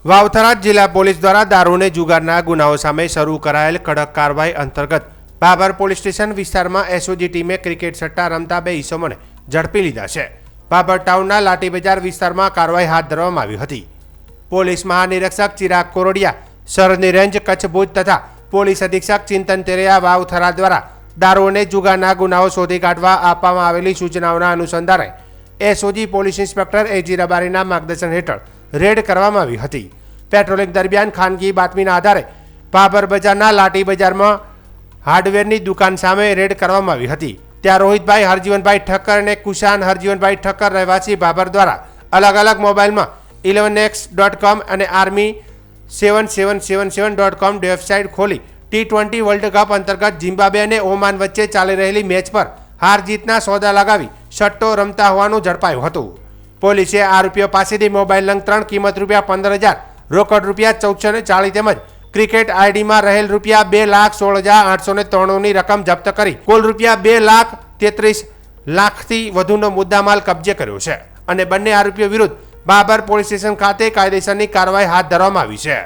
વાવથરા જિલ્લા પોલીસ દ્વારા દારૂને જુગારના ગુનાઓ સામે શરૂ કરાયેલ કડક કાર્યવાહી અંતર્ગત બાબર પોલીસ સ્ટેશન વિસ્તારમાં એસઓજી ટીમે ક્રિકેટ સટ્ટા રમતા 2 ઈસમોને ઝડપી લીધા છે. બાબર ટાઉનના લાઠી બજાર વિસ્તારમાં કાર્યવાહી હાથ ધરવામાં આવી હતી. પોલીસ મહાનિરીક્ષક ચિરાગ કોરોડિયા, સરહદની રેન્જ કચ્છ ભુજ તથા પોલીસ અધિક્ષક ચિંતન તેરૈયા વાવથરા દ્વારા દારૂને જુગારના ગુનાઓ શોધી કાઢવા આપવામાં આવેલી સૂચનાઓના અનુસંધાને એસઓજી પોલીસ ઇન્સ્પેક્ટર એજી રબારીના માર્ગદર્શન હેઠળ રેડ કરવામાં આવી હતી. પેટ્રોલિંગ દરમિયાન ખાનગી બાતમીના આધારે બાબર બજારના લાઠી બજારમાં હાર્ડવેરની દુકાન સામે રેડ કરવામાં આવી હતી. ત્યાં રોહિતભાઈ હરજીવનભાઈ ઠક્કર અને કુશાન હરજીવનભાઈ ઠક્કર રહેવાસી બાબર દ્વારા અલગ અલગ મોબાઈલમાં 11x.com અને army7777.com વેબસાઇટ ખોલી T20 વર્લ્ડ કપ અંતર્ગત ઝિમ્બાબ્વે અને ઓમાન વચ્ચે ચાલી રહેલી મેચ પર હાર જીતના સોદા લગાવી સટ્ટો રમતા હોવાનું ઝડપાયું હતું. પોલીસે આરોપીઓ પાસેથી મોબાઈલ નંગ 3 કિંમત ₹15,000, રોકડ ₹1440 તેમજ ક્રિકેટ આઈડીમાં રહેલ ₹2,16,893ની રકમ જપ્ત કરી કુલ ₹2,33,00,000થી વધુનો મુદ્દામાલ કબજે કર્યો છે અને બંને આરોપીઓ વિરુદ્ધ બાબર પોલીસ સ્ટેશન ખાતે કાયદેસરની કાર્યવાહી હાથ ધરવામાં આવી છે.